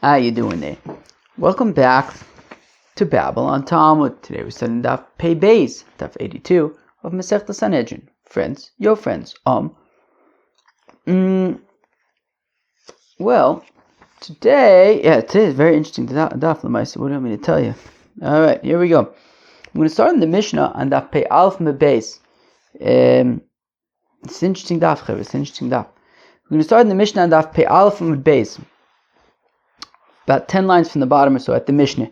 How you doing there? Welcome back to Babylon Talmud. Today we're studying Daf Pei Beis, Daf 82 of Masechta Sanhedrin. Friends, your friends. Well, today is a very interesting Daf Lamaisa. What do you want me to tell you? All right, here we go. I'm going to start in the Mishnah on Daf Pei Alf Me Beis. It's an interesting Daf, Chaver. It's an interesting Daf. We're going to start in the Mishnah on Daf Pei Alf Me Beis. About 10 lines from the bottom or so at the Mishnah.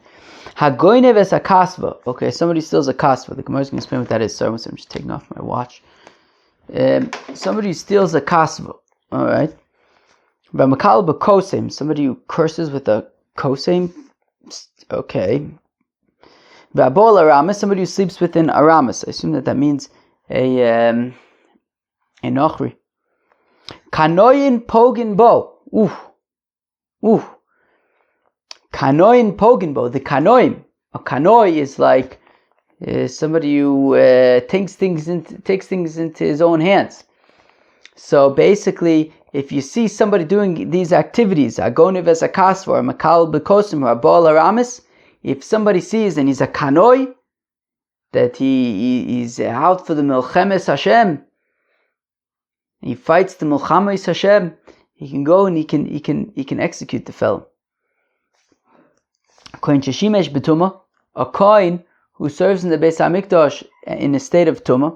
Hagoynev es a kasva. Okay, somebody steals a kasva. The Gemara is going to explain what that is. Sorry, I'm just taking off my watch. Somebody steals a kasva. Alright. V'makal b'kosem. Somebody who curses with a kosem. Okay. V'abol aramis. Somebody who sleeps with an aramis. I assume that means a nochri. Kanoyin pogin bo. Ooh. Kanoin pogenbo, the kanoim. A kanoi is like somebody who takes things into his own hands. So basically, if you see somebody doing these activities, agoniv as a kasvar, makal bekosim, or abol aramis, if somebody sees and he's a kanoi, that he's out for the milchemes Hashem, he fights the milchemes Hashem, he can go and he can execute the fellow. A coin who serves in the Beis HaMikdash in a state of Tumah.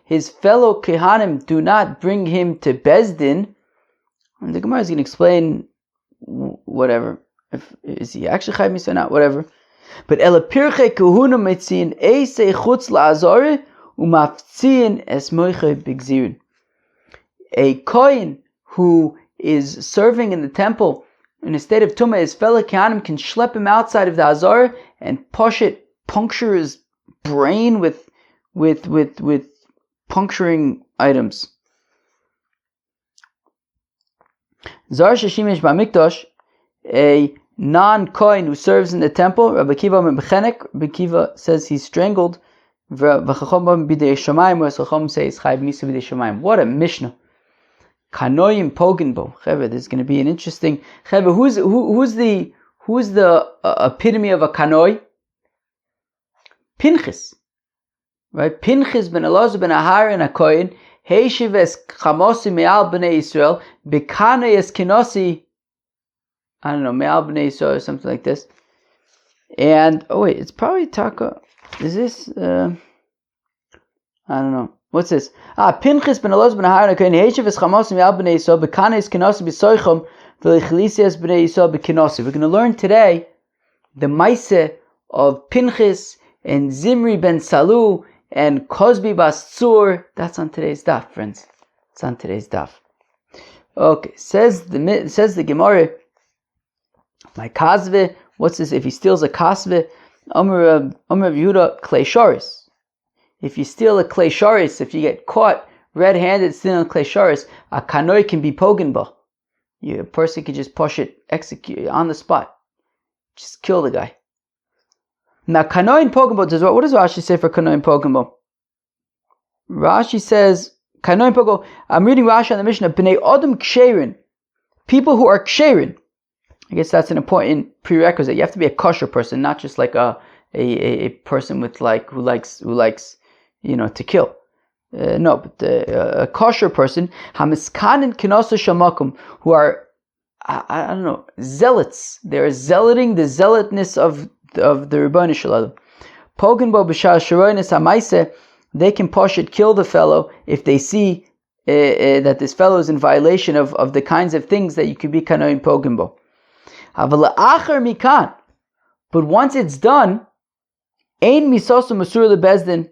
His fellow Kehanim do not bring him to Bezdin. And the Gemara is going to explain whatever. Is he actually Chayv Misa or not? Whatever. But Elapirche Kahuna Metzin Eisei Chutz La'azore Umaftzin Es Moiche Bigzirin. A coin who is serving in the temple in a state of tumah, his fellow Kehanim can schlep him outside of the Azor and puncture his brain with puncturing items. Zar sheshimesh b'mikdash, a non-kohen who serves in the temple, Rabbi Kiva mebechenek. Rabbi Kiva says he's strangled. V'chachom b'dei shamayim, where Chachom says chayv misa b'dei shamayim. What a mishnah! Kanoim pogenbo. Cheveh, this is going to be an interesting. Cheveh, who's the epitome of a kanoi? Pinchas, right? Pinchas ben Elazar ben Ahar and a kohen. Heishiv es chamosi me'al b'nei Yisrael b'kanoi es kinosi. I don't know, me'al b'nei Yisrael or something like this. And it's probably taka. Is this? I don't know. What's this? Pinchas ben Elazar ben Ahar kohen heishiv es chamosim yal b'nei Yisrael b'kanei kenosi b'soichom v'lechlisias b'nei Yisrael b'kenosi. We're going to learn today the maise of Pinchas and Zimri ben Salu and Kozbi bas Tzur. That's on today's daf, friends. It's on today's daf. Okay, says the Gemara. My kasve. What's this? If he steals a kasve, Omer of Yehuda klei shoris. If you steal a klei shoris, if you get caught red-handed stealing a klei shoris, a kanoi can be pogenba. A person can just push it, execute on the spot, just kill the guy. Now kanoi and pogenba. What does Rashi say for kanoi and pogenba? Rashi says kanoi and pogenba. I'm reading Rashi on the Mishnah. Bnei Adam ksherin, people who are ksherin. I guess that's an important prerequisite. You have to be a kosher person, not just like a person with who likes to kill. No, but a kosher person, hamiskanin kenosa shamakum, who are I don't know, zealots. They're zealoting the zealotness of the Rebbeinu Shalom. Pogenbo b'shar sharoinis hamaise, they can kill the fellow if they see that this fellow is in violation of the kinds of things that you could be kanoin pogenbo. Avala'achar mikan, but once it's done, ein misosu masur lebezdin.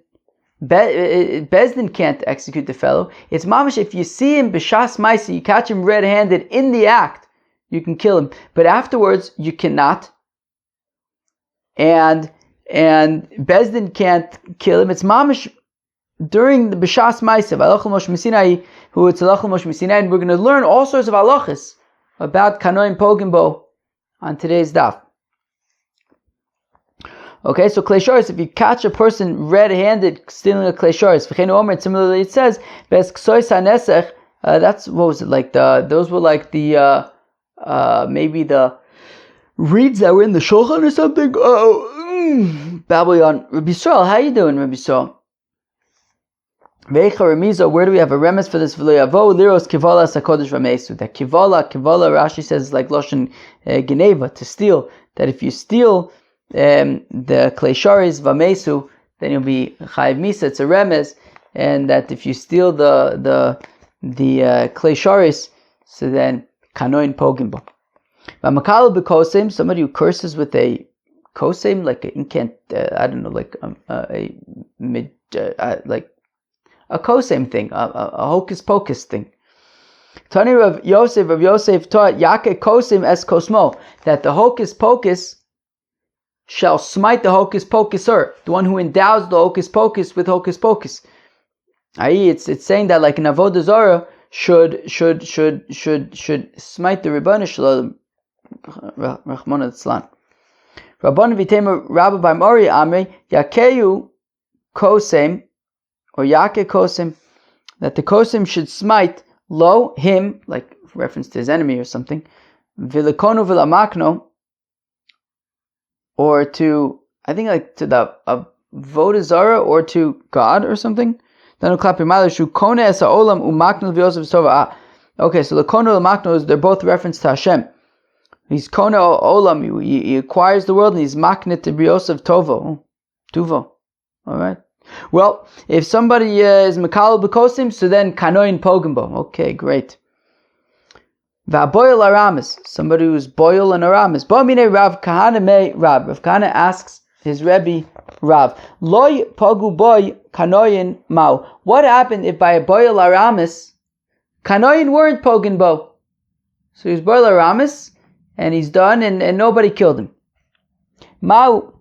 Bezdin can't execute the fellow. It's mamash, if you see him b'shas ma'isa, you catch him red-handed in the act, you can kill him. But afterwards, you cannot. And Bezdin can't kill him. It's mamash during the b'shas ma'isa. V'alachal Moshe Missinai, who it's alachal Moshe Missinai, and we're going to learn all sorts of halachas about kanoim pogenbo on today's daf. Okay, so klei shoris, if you catch a person red-handed stealing a klei shoris, similarly it says, That's, what was it, like those were like the maybe the reeds that were in the shulchan or something. Babylon. Rabbi Yisrael, how you doing, Rabbi Yisrael? Veicha Remiza, where do we have a remes for this? V'lo liros kivala sakodesh ramesu. That kivala, Rashi says, is like loshen geneva, to steal. That if you steal the kleisharis vamesu, then you'll be chayiv misa. It's a remes, and that if you steal the kleisharis, so then kanoin pogimbo. V'makal b'kosim, somebody who curses with a kosim, like an incant, I don't know, like like a kosem thing, a hocus pocus thing. Tani Rav Yosef taught Yake kosim es kosmo, that the hocus pocus shall smite the hocus pocuser, the one who endows the hocus pocus with hocus pocus. I.e., it's saying that like an avodah zarah should smite the Ribbon Shalom Rachmana Tzlan. Rabban Vitema Rabbi by Mori Amri Yakeyu kosem, or Yake kosim, that the kosim should smite lo, him, like reference to his enemy or something, vilikonu vilamakno, or to, I think like to the avodah zarah, or to God or something. Okay, so the kono makno is, they're both reference to Hashem. He's kono olam, he acquires the world, and he's maknet to briosav tuvo. All right. Well, if somebody is Makal B'kosim, so then Kanoin Pogimbo. Okay, great. Va'boil Aramis, somebody who's boil and Aramis. Bo'mine Rav Kahana me Rav. Rav Kahana asks his Rebbe Rav, Loi Pogu boy Kanoin Mau. What happened if by a boil Aramis, Kanoin weren't Pogimbo? So he's boil Aramis, and he's done, and nobody killed him. Mau.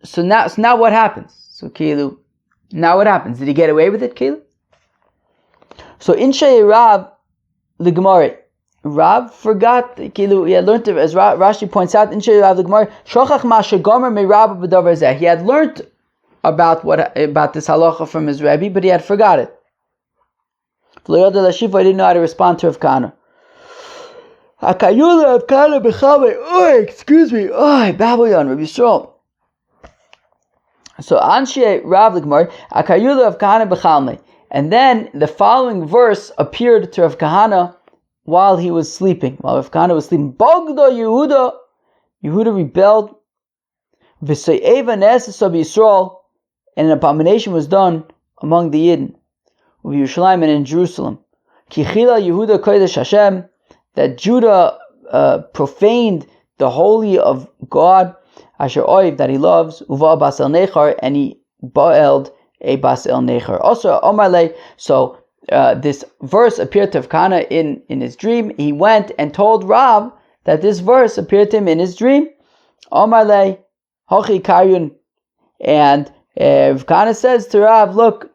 So now what happens? So Kilu, now what happens? Did he get away with it, Kilu? So Inshay Rav the Gemara, Rav forgot, Kilu, he had learned, as Rashi points out, Inshay Rav the Gemara, Shochach ma shegomer me Rav b'davar zeh. He had learned about this halacha from his Rebbe, but he had forgot it. He didn't know how to respond to Rav Kahana. Excuse me, Babylon, Rabbi Yisrael. So Anshe Rav L'Gemar, Akayula of Kahana B'chalme. And then the following verse appeared to Rav Kahana while he was sleeping. While Rav Kahana was sleeping. Bogdo Yehuda rebelled. V'se'eva ne'esesa b'Yisrael. And an abomination was done among the Yidden. Of Yerushalayim and in Jerusalem. Kichila Yehuda Kodesh Hashem. That Judah profaned the holy of God. Asher oiv, that he loves, uva bas el nechar, and he ba'eld a bas el nechar. Also, Omarle, so this verse appeared to Rav Kahana in his dream. He went and told Rav that this verse appeared to him in his dream. Omarle, hochi karyun, and Rav Kahana says to Rav, look,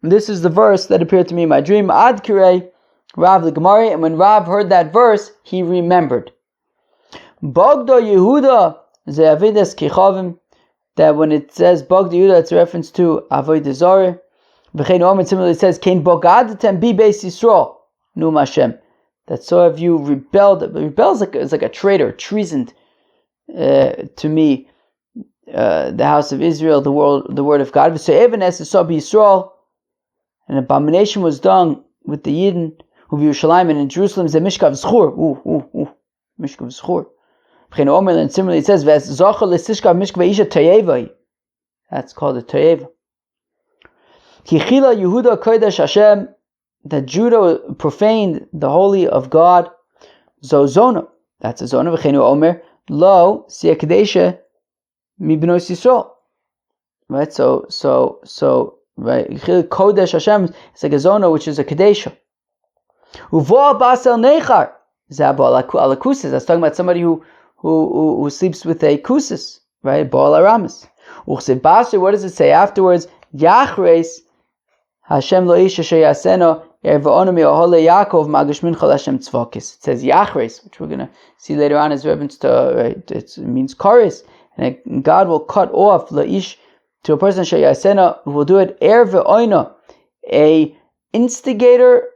this is the verse that appeared to me in my dream. Ad kirei Rav l'Gemari, and when Rav heard that verse, he remembered. Bogdo Yehuda, Ze'avidas Kichavim, that when it says Bogdo Yehuda, it's a reference to Avodah Zarah. V'chein Omer, similarly it says, Kein Bogadtem bi Beis Yisrael, Num Hashem. That so have you rebelled. Rebel is like a traitor, treasoned to me, the house of Israel, the word of God. V'se'evan es Yisrael Yisrael, an abomination was done with the Yidden of Yerushalayim and in Jerusalem. Ze Mishkav Zchur, Mishkav Zchur. And similarly it says, that's called a Toyeva. Kichila Yehuda Kodesh Hashem, that Judah profaned the holy of God. Zozona, that's a zona. V'chenu Omer lo siakadesha mi b'nos Yisrael. Right, so right, Kodesh Hashem is like a zona which is a kadesha. Uvo bas el nechar zabal alakusis. That's talking about somebody who sleeps with a kusis, right? Baal aramis. Uchse basher. What does it say afterwards? Yachreis Hashem lo isha sheyaseno ervaonu mi'ohole Yaakov magashmin chol Hashem tzvokis. It says Yachreis, which we're gonna see later on as reference to, right? It means chorus, and God will cut off laish to a person sheyaseno who will do it ervaonu, a instigator,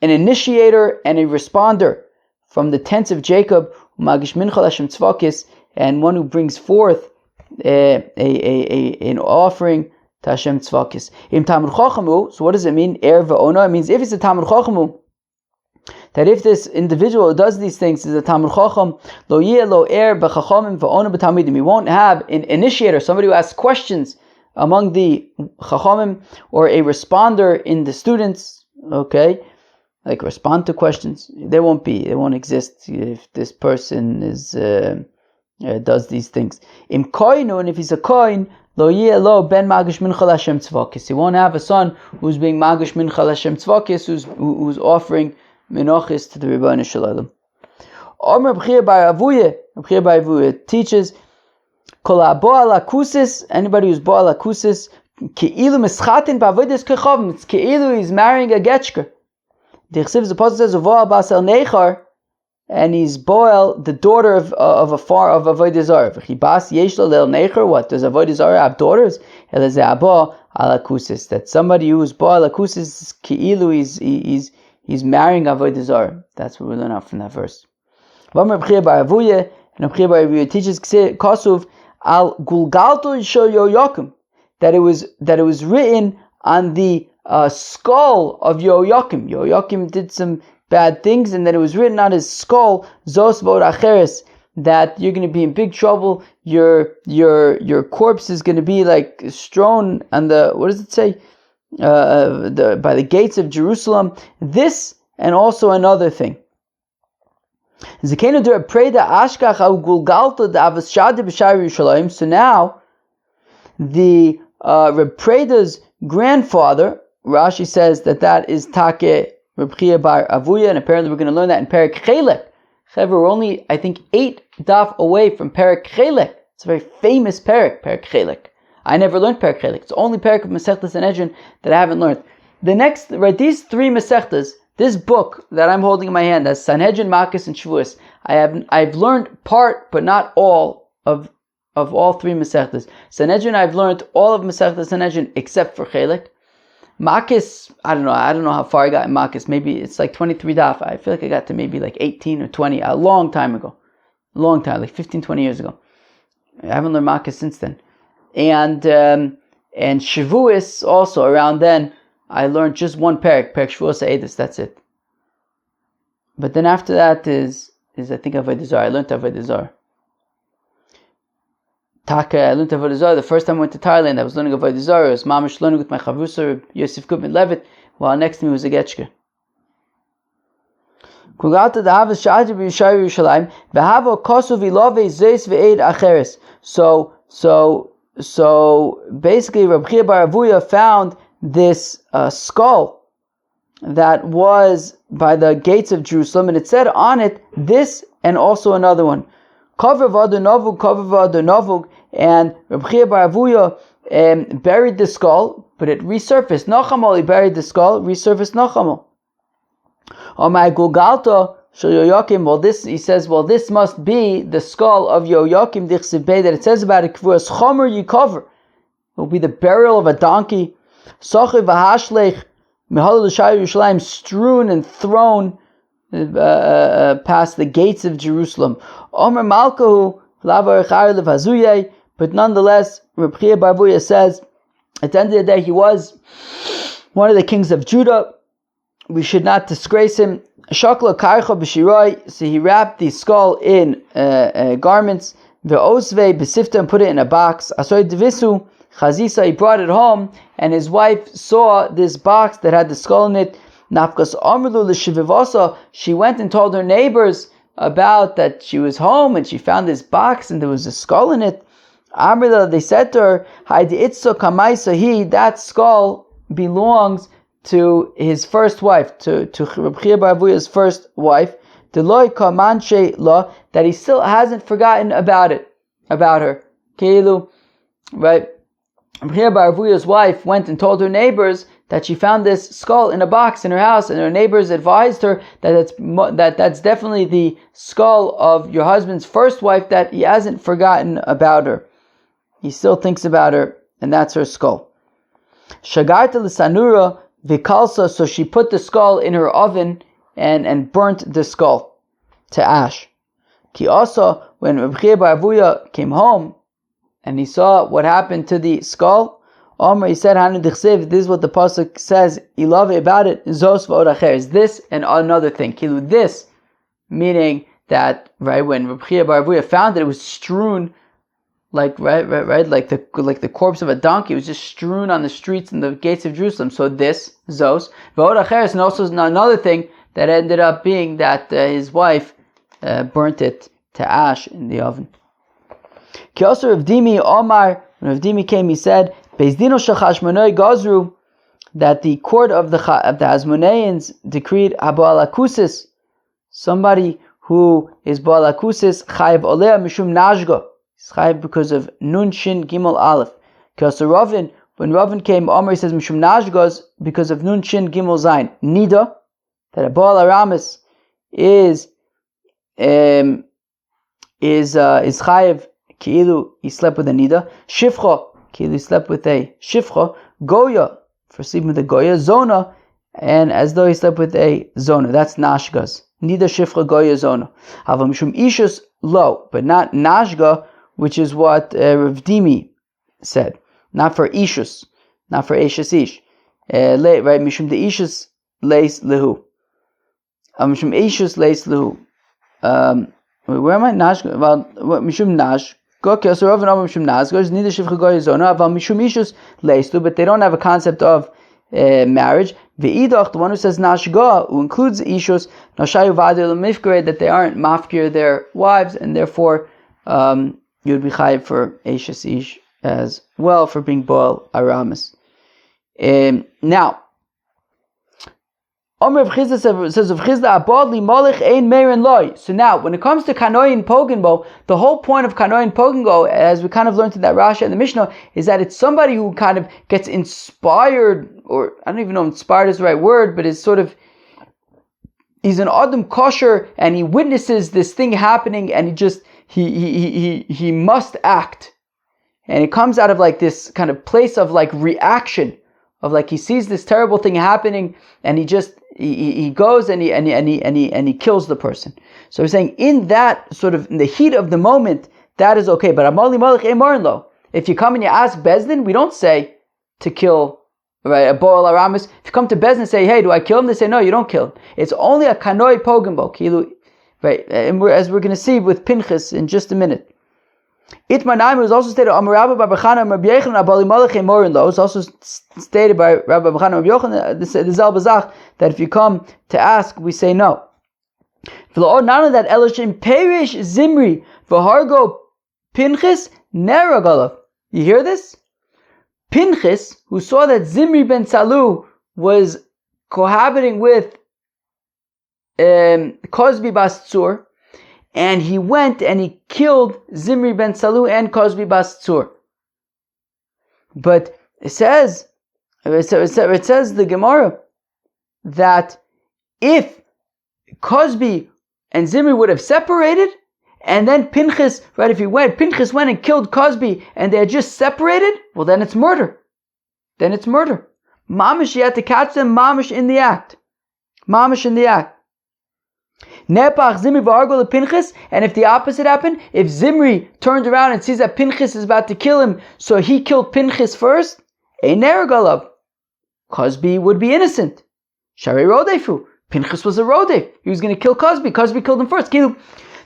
an initiator, and a responder from the tents of Jacob, magish mincha Hashem tzvakis, and one who brings forth an offering to Hashem tzvakis. Im Talmud Chachamu, so what does it mean? Er v'ona. It means if it's a Talmud Chachamu, that if this individual who does these things is a Talmud Chacham, lo yeh lo er b'chachamim v'ona b'talmidim. He won't have an initiator, somebody who asks questions among the Chachamim, or a responder in the students, okay? Like respond to questions. They won't exist if this person is does these things. Im koinu, and if he's a koin, lo yeh lo ben magish mincha Hashem tzvakis. He won't have a son who's being magish mincha Hashem tzvakis, who's offering menachis to the Rebbeinu Shalom. Omer B'chia bar Avuye teaches, kol ha'bo'al hakusis, anybody who's bo'al hakusis, ke'ilu mischatin ba'avodas kechavim. It's ke'ilu he's marrying a getchker. The Chsiv, the Apostle says, Vo'al basel nechar, and he's boil, the daughter of avodah zarah. V'chibas yesh lo leil nechar. What, does avodah zarah have daughters? Elazeh abo al hakusis. That somebody who's boil hakusis, ke'ilu he's marrying avodah zarah. That's what we learn out from that verse. V'amar B'chia bar Avuye, and B'chia bar Avuye teaches Kasuv al gulgalto yisho yoyakim, that it was written on the skull of Yoyakim. Yoyakim did some bad things, and then it was written on his skull, Zos vod acheres, that you're going to be in big trouble. Your corpse is going to be like strewn on the, what does it say? By the gates of Jerusalem. This and also another thing. So now the Reb Preda's grandfather, Rashi says that is Take Reb Chia bar Avuya, and apparently we're going to learn that in Perek Chelek. However, we're only, I think, 8 daf away from Perek Chelek. It's a very famous Perek Chelek. I never learned Perek Chelek. It's the only Perek of Masechtas Sanhedrin that I haven't learned. The next, right, these 3 Masechtas, this book that I'm holding in my hand, that's Sanhedrin, Makos, and Shavuos. I've learned part, but not all of all 3 Masechtas. Sanhedrin, I've learned all of Masechtas Sanhedrin except for Chelek. Makos, I don't know how far I got in Makos. Maybe it's like 23 daf. I feel like I got to maybe like 18 or 20, a long time ago. Like 15, 20 years ago. I haven't learned Makos since then. And Shavuos also, around then, I learned just one Perek Shavuos Eidos, that's it. But then after that is I think Avodah Zarah. I learned Avodah Zarah. I learned Avodah Zarah. The first time I went to Thailand, I was learning Avodah Zarah. I was mamish learning with my chavrusa, Yosef Gutman Levitt, while next to me was a getchke. So basically, Reb Chia bar Avuya found this skull that was by the gates of Jerusalem, and it said on it this and also another one. And Reb Chia bar Avuya buried the skull, but it resurfaced. Nachamol, he buried the skull, resurfaced Nachamol. Well, he says, this must be the skull of Yoyakim that it says about it. It will be the burial of a donkey, strewn and thrown past the gates of Jerusalem. But nonetheless, Reb Chia bar Avuya says, at the end of the day, he was one of the kings of Judah. We should not disgrace him. So he wrapped the skull in garments, and put it in a box. He brought it home, and his wife saw this box that had the skull in it. She went and told her neighbors about that she was home, and she found this box, and there was a skull in it. They said to her, that skull belongs to his first wife, to Reb Chia bar Avuya's first wife, that he still hasn't forgotten about her. Right? Reb Chia bar Avuya's wife went and told her neighbors that she found this skull in a box in her house, and her neighbors advised her that that's definitely the skull of your husband's first wife, that he hasn't forgotten about her. He still thinks about her, and that's her skull. Shagarta l'sanura Vikalsa, so she put the skull in her oven and burnt the skull to ash. Ki also, when Reb Chia bar Avuya came home and he saw what happened to the skull, Omer, he said, Hanu dichsev, this is what the pasuk says, Ilave about it, Zos v'od acher, is this and another thing. Kilu, this, meaning that, right, when Reb Chia bar Avuya found it was strewn, like the corpse of a donkey, it was just strewn on the streets and the gates of Jerusalem. So this, Zos, v'od acher, and also another thing that ended up being that his wife burnt it to ash in the oven. Ki also Rav Dimi Omar, when Rav Dimi came, he said, Bezdino shachashmonoi gazru, that the court of the Hasmoneans decreed habalakusis, somebody who is balakusis chayiv oleh mishum najgo, he's chayiv because of nun shin gimel aleph. Ki also Ravin, when Ravin came, Omar, he says mishum najgos because of nun shin gimel zayin nida, that a baal aramis is chayiv ki'ilu he slept with a nida, shifcha ki'ilu he slept with a shifcha, goya for sleeping with a goya, zona, and as though he slept with a zona. That's nashgas. Nida, shifcha, goya, zona. Havam mishum ishus lo, but not nashga, which is what Rav Dimi said. Not for ishus, not for ishus ish. Right, mishum de ishus leis lehu. Mishum ishus leis lehu. Where am I? Nashga. Well, mishum nash. But they don't have a concept of marriage. The one who says nashga, who includes ishus, that they aren't mafkir their wives, and therefore you would be chayiv for ishus ish as well for being boel aramis. Now, Omer Rav Chisda says Rav Chisda abod li molech ein meir and loy. So now, when it comes to Kanoin Pogenbo, the whole point of Kanoin Pogenbo, as we kind of learned in that Rashi and the Mishnah, is that it's somebody who kind of gets inspired, or I don't even know if inspired is the right word, but is sort of, he's an Adam kosher, and he witnesses this thing happening, and he must act. And it comes out of like this kind of place of like reaction, of like he sees this terrible thing happening, and he goes and he kills the person. So he's saying in that sort of in the heat of the moment, that is okay. But if you come and you ask Bezdin, we don't say to kill, right, a boel aramis. If you come to Bezdin and say, hey, do I kill him? They say, no, you don't kill him. It's only a kanoi pogembo, right? And as we're going to see with Pinchas in just a minute. Itmanaim was also stated on Rabbi Babachana and Rabbi Yechon Abali Malach Morin Lo. It's also stated by Rabbi Babachana and Rabbi Yochanan, the Zel Bazach, that if you come to ask, we say no. Not only that, Elishim Perish Zimri V'Hargo Pinchas Neragalav. You hear this? Pinchas, who saw that Zimri ben Salu was cohabiting with Cosby Bas Tzur, and he went and he killed Zimri ben Salu and Cosby Bas Tzur. But it says the Gemara that if Cosby and Zimri would have separated, and then Pinchas, right, Pinchas went and killed Cosby, and they had just separated, well, then it's murder. Mamish, you had to catch them, mamish in the act. Nepach Zimri v'argo lePinchas, and if the opposite happened, if Zimri turned around and sees that Pinchas is about to kill him, so he killed Pinchas first, ein neragalav. Cosby would be innocent. Shari rodefu. Pinchas was a rodef. He was going to kill Cosby. Cosby killed him first.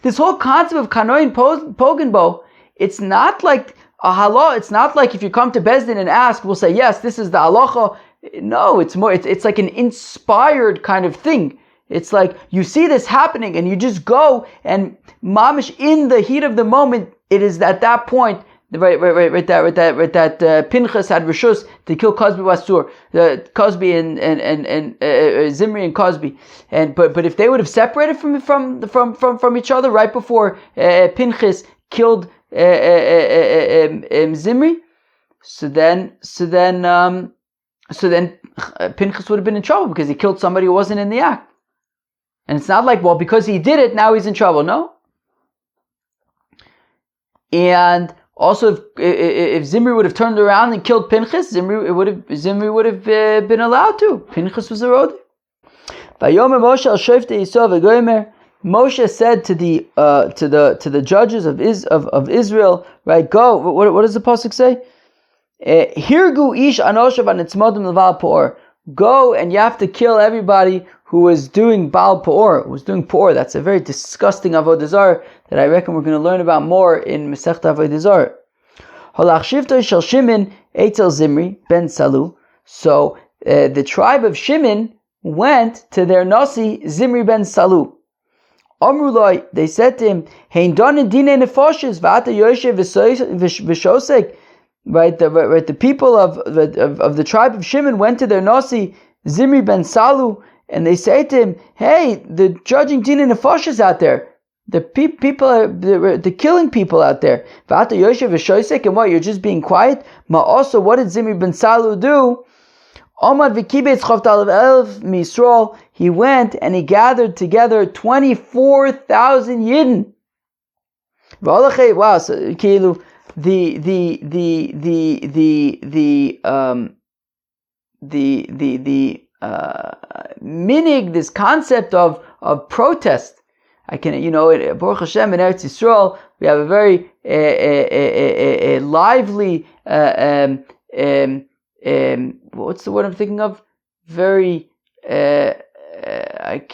This whole concept of kanoin pogenbo, it's not like a halacha. It's not like if you come to Bezdin and ask, we'll say yes, this is the halacha. No, it's more. It's like an inspired kind of thing. It's like you see this happening and you just go and mamish in the heat of the moment. It is at that point, that Pinchas had rishus to kill Cosby Basur, Cosby and Zimri and Cosby, but if they would have separated from each other right before Pinchas killed Zimri, so then Pinchas would have been in trouble because he killed somebody who wasn't in the act. And it's not like, well, because he did it, now he's in trouble. No. And Also, if Zimri would have turned around and killed Pinchas, Zimri would have been allowed to. Pinchas was a road. Moshe said to the judges of Israel, right? Go. What does the pasuk say? Hirgu ish anoshav anitzmodim leval poor. Go, and you have to kill everybody who was doing Baal Peor, That's a very disgusting avodah zarah that I reckon we're going to learn about more in Masechta Avodah Zarah. Halach shivto shel Shimon etzel Zimri ben Salu. So the tribe of Shimon went to their nasi Zimri ben Salu. Amrulai, they said to him, Hein donin dine nefoshes v'ata yoshev v'shosek. Right, the people of the tribe of Shimon went to their nasi Zimri ben Salu, and they say to him, "Hey, the judging dina nefashos out there, the people are the killing people out there. V'ata yoshev v'shoisek, and what? You're just being quiet. Ma also, what did Zimri ben Salu do? Omad v'kibetz chavtal elf misrol. He went and he gathered together 24,000 yidden. V'alachay, wow, so kilu. The minig, this concept of protest. I can, Baruch Hashem in Eretz Yisrael, we have a very a lively what's the word I'm thinking of? Very I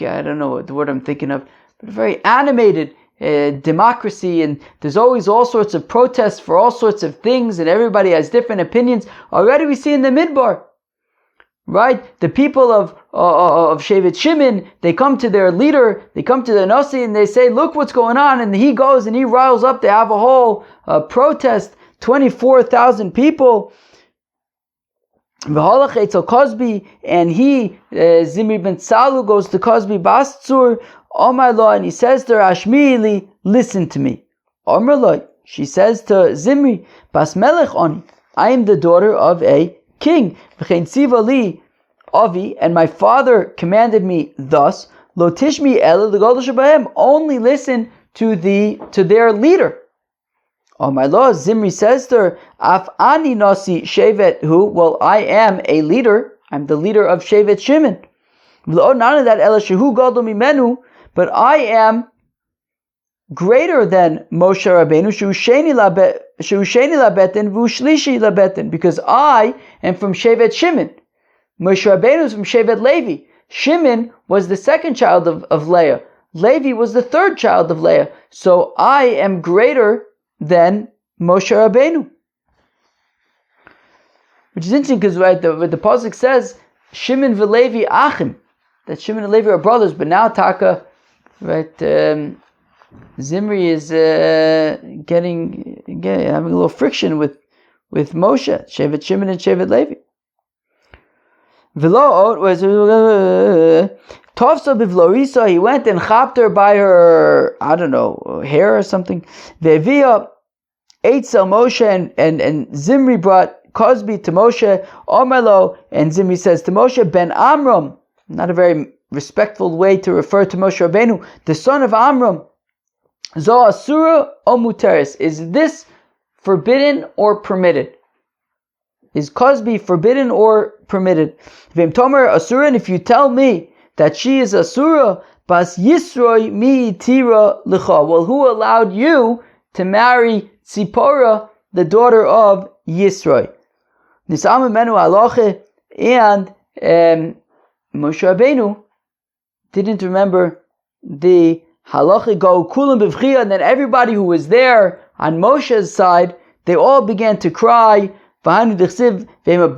don't know what the word I'm thinking of, but very animated democracy, and there's always all sorts of protests for all sorts of things, and everybody has different opinions. Already we see in the Midbar, right? The people of Shevet Shimon, they come to their leader, they come to the Nasi, and they say, look what's going on, and he goes and he riles up. They have a whole protest, 24,000 people. Cosby, and he, Zimri ben Salu, goes to Cosby Bastzur, Omar Lo, and he says to her, Ashmi'ili, listen to me. Omar Lo, she says to Zimri, Bas Melech Oni, I am the daughter of a king. V'chein tziva li Avi, and my father commanded me thus, Lo tishmi ela l'godol shebahem, only listen to their leader. Oh my Lord, Zimri says to her, Af ani nasi shevet hu, well, I am a leader. I'm the leader of Shevet Shimon. None of that, ela shehu gadol mimenu, but I am greater than Moshe Rabbeinu, shehu sheni labetin, v'hu shlishi labetin, because I am from Shevet Shimon. Moshe Rabbeinu is from Shevet Levi. Shimon was the second child of Leah. Levi was the third child of Leah. So I am greater than Moshe Rabbeinu. Which is interesting because the pasuk says Shimon v'Levi achim, that Shimon and Levi are brothers, but now Taka, right? Zimri is having a little friction with Moshe, Shevet Shimon and Shevet Levi. Tovsa bivlorisa, he went and chapped her by her, I don't know, hair or something. Ve'evia eitzel Moshe, and Zimri brought Cosby to Moshe, Omelo, and Zimri says to Moshe, Ben Amram, not a very respectful way to refer to Moshe Rabbeinu, the son of Amram, Zo Asura o Muteris, is this forbidden or permitted? Is Cosby forbidden or permitted? V'im Tomer Asura, and if you tell me that she is Asura, Bas Yisroi mi tira licha, well, who allowed you to marry Tzipora, the daughter of Yisroi? Nisam menu halacha, and Moshe Rabbeinu didn't remember the halacha go kulam b'vchia, and then everybody who was there on Moshe's side, they all began to cry, and they were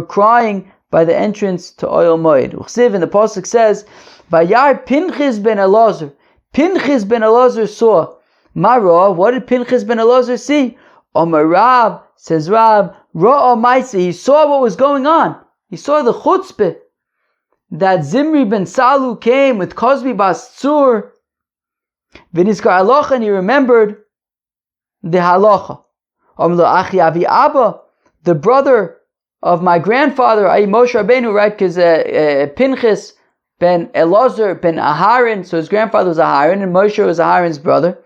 crying by the entrance to Oyel Moed. And the pasuk says, "Vayar Pinchas ben Elazar." Pinchas ben Elazar saw. Mara, what did Pinchas ben Elazar see? Omar Rab, says Rab, Ra'a Maisa, he saw what was going on. He saw the chutzpah that Zimri ben Salu came with Cosby bas Tzur. V'nizkar halacha, and he remembered the halacha. Omlo Achi Avi Abba, the brother of my grandfather, I Moshe Rabbeinu, right? Because Pinchas ben Elazar ben Aharon, so his grandfather was Aharon, and Moshe was Aharon's brother.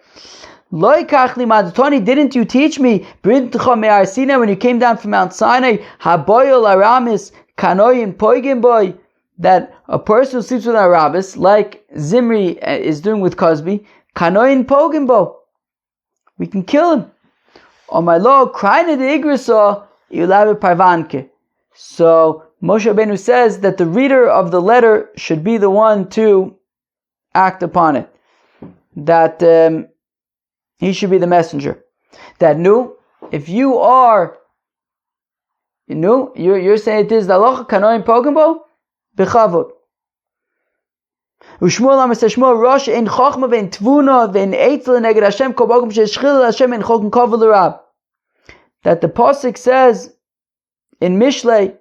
Didn't you teach me when you came down from Mount Sinai that a person who sleeps with Arabis, like Zimri is doing with Cosby, Kanoin Pogimbo, we can kill him. Oh my Lord, Kraina de Igrisa, Ilavi Parvanke. So Moshe Rabbeinu says that the reader of the letter should be the one to act upon it. That he should be the messenger. That if you are, you're saying it is the halacha Kanoin Pogimbo, Bechavod. Ushmuel Amar says Shmuel Rosh in Chochma vein Tvuna vein Eitzel neged Hashem kol bokum she'eshchil Hashem in Chokin Kavul Rab. That the pasuk says in Mishlei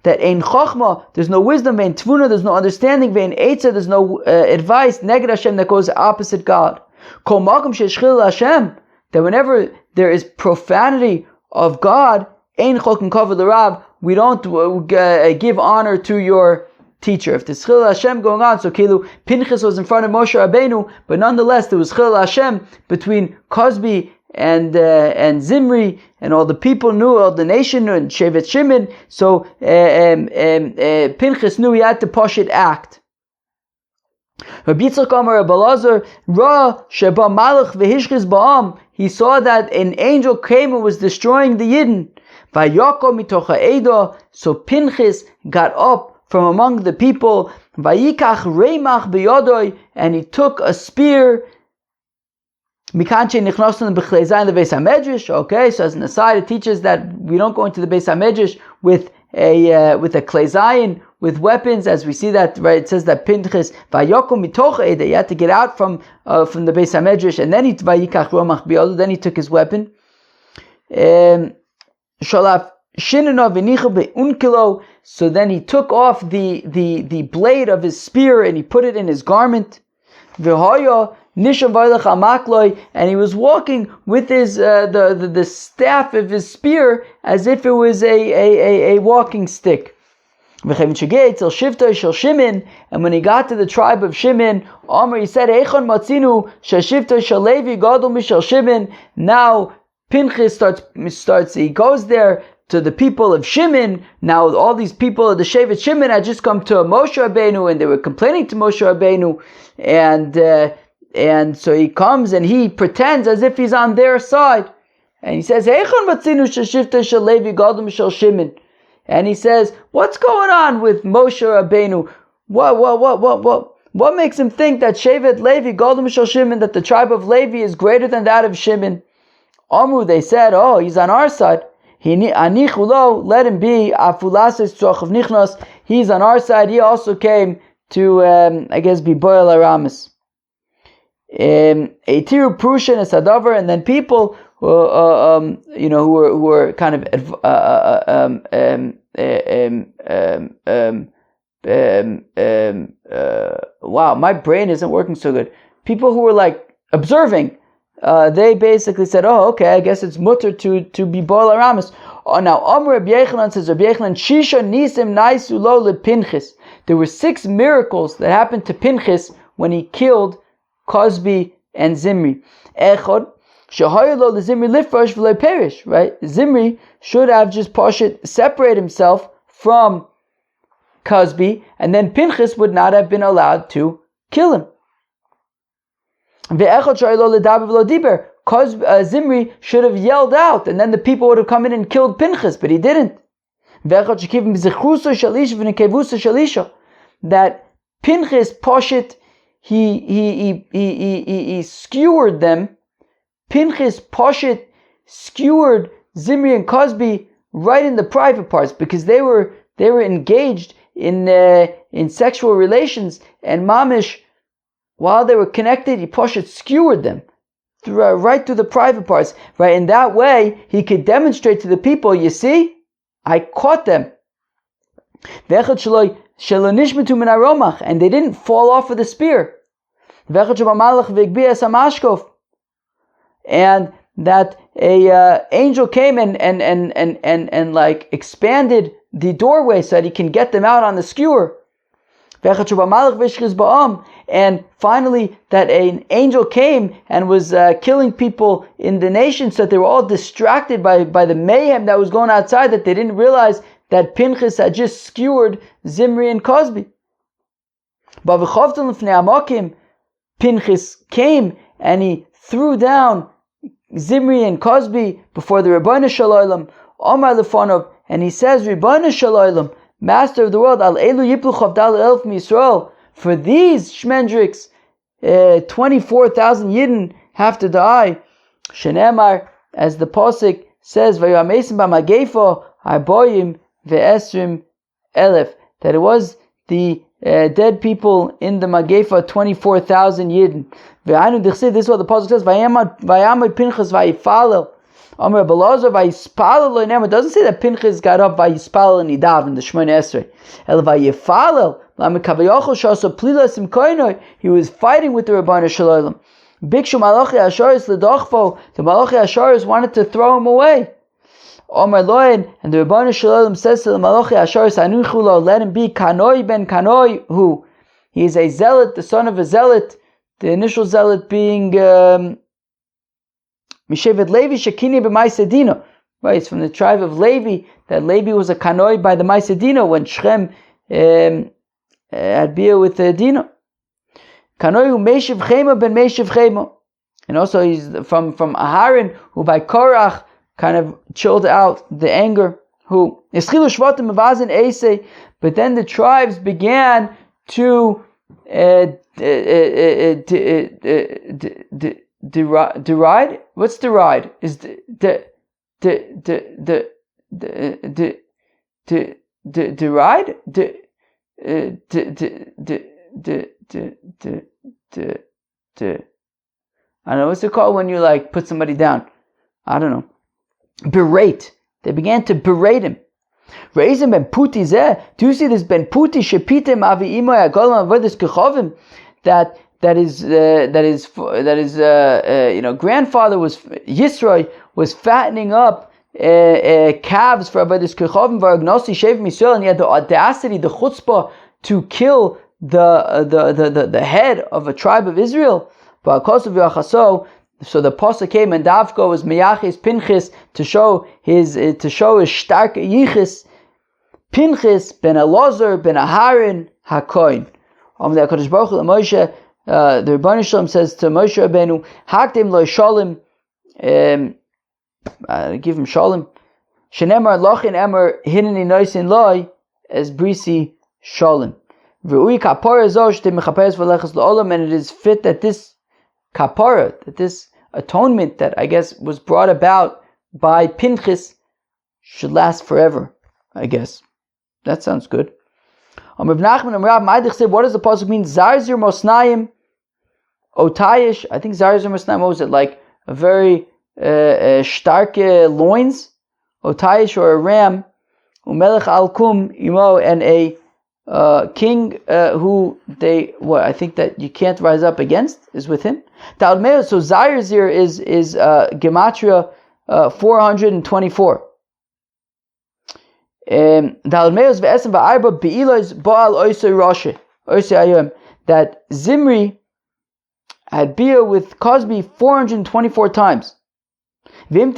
that in Chochma there's no wisdom, vein Tvuna there's no understanding, vein Eitzel there's no advice, neged Hashem that goes opposite God. Kol bokum she'eshchil Hashem, that whenever there is profanity of God, ein Chokin Kavul Rab, we don't give honor to your teacher. If there's Chil Hashem going on, so Kilu Pinchas was in front of Moshe Rabbeinu, but nonetheless there was Chil Hashem between Cosby and Zimri, and all the people knew, all the nation knew, and Shevet Shimon. So Pinchas knew he had to push it act. Rabbi Yitzchak Amar Rabbi Elazar Ra Sheba Malach VeHishchis Ba'am. He saw that an angel came and was destroying the Yidden. Vayako mitocha Eda. So Pinchas got up from among the people, Vayikach Reimach biyodoi, and he took a spear. Mikanche nichnosan b'chleizayin the Beis Hamedrash. Okay, so as an aside, it teaches that we don't go into the Beis Hamedrash with a kleizayin, with weapons, as we see that, right? It says that Pinchas Vayoko mitocha eda, he had to get out from the Beis Hamedrash, and then he Vayikach Reimach biyodoi, then he took his weapon. Shalaf. So then he took off the blade of his spear and he put it in his garment. And he was walking with his the staff of his spear as if it was a walking stick. And when he got to the tribe of Shimon, he said, now Pinchas starts, he goes there to the people of Shimon. Now all these people of the Shevet Shimon had just come to Moshe Rabbeinu and they were complaining to Moshe Rabbeinu, and so he comes and he pretends as if he's on their side, and he says, and he says, what's going on with Moshe Rabbeinu? What makes him think that Shevet Levi Gadol Mishal Shimon, that the tribe of Levi is greater than that of Shimon? Amru, they said, oh, he's on our side. Let him be. He's on our side. He also came to, be Boil Aramis. Etiru Prushan is Sadavar, and then people who were kind of wow, my brain isn't working so good. People who were like observing. They basically said, oh, okay, I guess it's mutter to be Boil Aramis. Oh, now, Rabbi Yechanan says, Rabbi Yechanan, Shisha Nisim Naisu Lo Le Pinchas. There were 6 miracles that happened to Pinchas when he killed Cosby and Zimri. Echad, Shahaya Lo Le Zimri Lifrosh V'Lo Perish, right? Zimri should have just separate himself from Cosby, and then Pinchas would not have been allowed to kill him. Zimri should have yelled out, and then the people would have come in and killed Pinchas, but he didn't. That Pinchas Poshet, he skewered them. Pinchas Poshet skewered Zimri and Cosby right in the private parts, because they were engaged in sexual relations, and Mamish, while they were connected, he Poshet skewered them right through the private parts. Right, in that way, he could demonstrate to the people, you see, I caught them. And they didn't fall off of the spear. And that a angel came and like expanded the doorway so that he can get them out on the skewer. And finally, that an angel came and was killing people in the nation, so that they were all distracted by the mayhem that was going outside, that they didn't realize that Pinchas had just skewered Zimri and Cosby. Pinchas came and he threw down Zimri and Cosby before the Rebbeinu Shalom, Omar Lefonov, and he says, Rebbeinu Shalom, Master of the world, Al Elu Yiplu Chavdal Elf Yisrael, for these Shmendriks, 24,000 Yidden have to die. Shenemar, as the Pasuk says, Vayamesim B'Magefo Arboyim Ve'esrim Elef, that it was the dead people in the Magefa, 24,000 Yidden. This is what the Pasuk says, Vayamad Pinchas Vayifalel. Amar Belazar Vayispalel Loinem. It doesn't say that Pinchas got up Vayispalel and he davened in the Shemona Esrei. El Vayifalel Lamekavayachol Shasa Plilas Imkoinoi. He was fighting with the Rebbeinu Shalom. Bikshu Malachi Asharis Ledachvo. The Malachi Asharis wanted to throw him away. Omar Loin, and the Rebbeinu Shalom says to the Malachi Asharis, Anuchulo, let him be Kanoi ben Kanoi, who he is a zealot, the son of a zealot. The initial zealot being Mishevet Levi Shekini b'Maisedino. Right, it's from the tribe of Levi, that Levi was a Kanoi by the Maisedino when Shem had beer with Dino. Kanoi who Meshiv Chema ben Meshiv Chema. And also he's from Aharon, who by Korach kind of chilled out the anger. Who but then the tribes began to deride. What's deride? Is deride? I don't know, what's it called when you like put somebody down? I don't know. Berate. They began to berate him. Reizim ben puti zeh. Do you see this ben puti shepitem avi imoy agolam avodas kechovim? That is grandfather was Yisroi was fattening up calves for avodas kechovim varagnosi shev misrael, and he had the audacity, the chutzpah, to kill the head of a tribe of Israel. But so the pasuk came and Davko was Meyaches Pinchas to show his stark yichus. Pinchas ben Elazar ben Aharon Hakoin. The Hakadosh Baruch Hu Moshe, the Rebbeinu Shalom says to Moshe Rabbeinu, Hakdim lo Shalom, give him Shalom. Shenemar lochin emer hineni noisin loy as brisi Shalom. V'ui kapara zosh te mechaperes v'lechas la'olam, and it is fit that this kapara, that this atonement that I guess was brought about by Pinchas should last forever, I guess. That sounds good. What does the pasuk mean? Zarzir Mosnaim Otayish. I think Zarzir Mosnaim, what was it? Like a very starke loins, Otayish, or a ram, Umelech Alkum Imo, and a king who I think that you can't rise up against is with him. So Zarzir is Gematria 424. That Zimri had beer with Cosby 424 times. And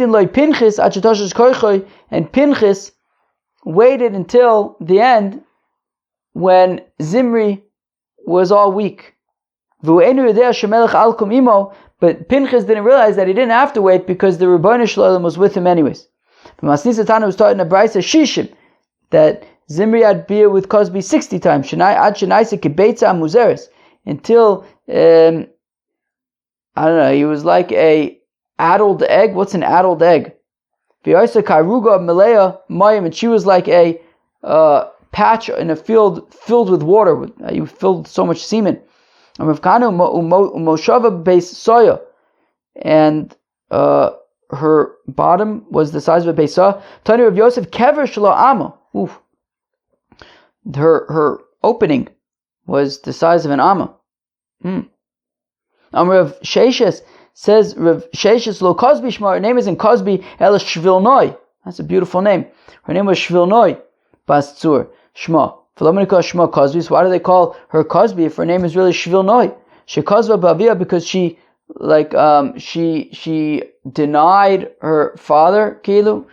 Pinchas waited until the end when Zimri was all weak. But Pinchas didn't realize that he didn't have to wait because the Rebbeinu Shalom was with him anyways. Masnisa Tana was taught in a brisa Shishim that Zimri had beer with Cosby 60 times until I don't know, he was like a addled egg. What's an addled egg? And she was like a patch in a field filled with water. You filled so much semen. And her bottom was the size of a Beisa. Tani Rav Yosef kever shelo ama. Her opening was the size of an ama. Rav Sheshes says, Rav Sheshes lo Cosby shma. Her name isn't Cosby, ela Shvilnoi. That's a beautiful name. Her name was Shvilnoi Bas Tzur Shma. Shma Cosby. So why do they call her Cosby if her name is really Shvilnoi? She Cosva Bavia because she denied her father, Kilu,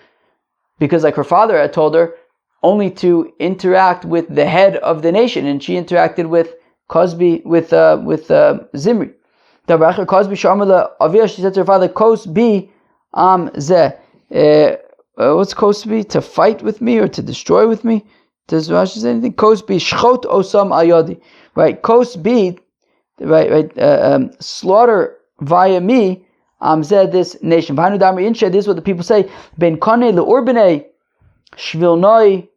because like her father had told her only to interact with the head of the nation, and she interacted with Cosby with Zimri. Cosby Sharmala Avia, she said to her father, Cosby what's Cosby? To fight with me or to destroy with me? Does Rashi say anything? Cosby Shchot Osam Ayodi. Right, Cosby, right, slaughter via me, this nation. This is what the people say. Ben Kane le'urbene shvilnoi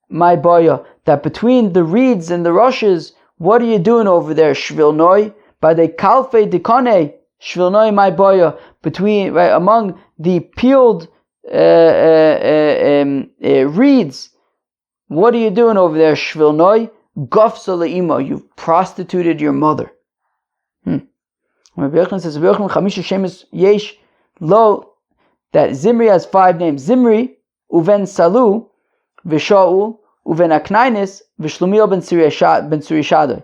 my boya. That between the reeds and the rushes, what are you doing over there? Shvilnoi by the kalfe dekane shvilnoi my boya. Between among the peeled reeds, what are you doing over there? Shvilnoi gafsa le'imo. You've prostituted your mother. Rabbi Yochanan says, Chamisha Shemes Yesh Lo, that Zimri has 5 names. Zimri, Uven Salu, Vishaul, Uven Aknainis, Vishlumiel ben Surishadoi.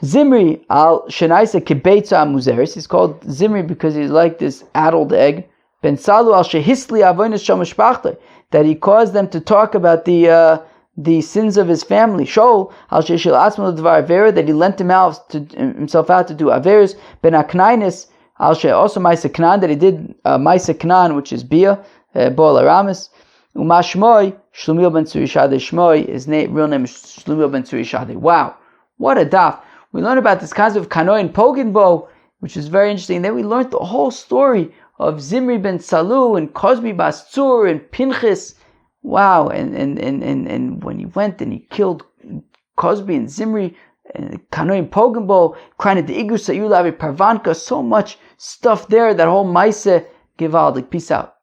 Zimri al Shenaisa Kibeitza Muzeris. He's called Zimri because he's like this addled egg. Ben Salu al Shehisli Avonis Shamashpachtoi, that he caused them to talk about the sins of his family. Shaul al sheishil atzmo l'dvar avera, that he lent himself out to do averas. Ben aknainis al she also ma'aseh knan, that he did ma'aseh knan, which is bia bol aramis. Umashmoy Shlomiel ben Surishadei. Shmoy, his real name is Shlomiel ben Surishadei. Wow, what a daf! We learned about this concept of kanoi and poginbo, which is very interesting. Then we learned the whole story of Zimri ben Salu and Cosby bas Tzur and Pinchas. Wow, and when he went and he killed Cosby and Zimri and Kanoi and Pogambo, crying at the Igu Sayulavi Parvanka, so much stuff there, that whole Maise Givaldik. Peace out.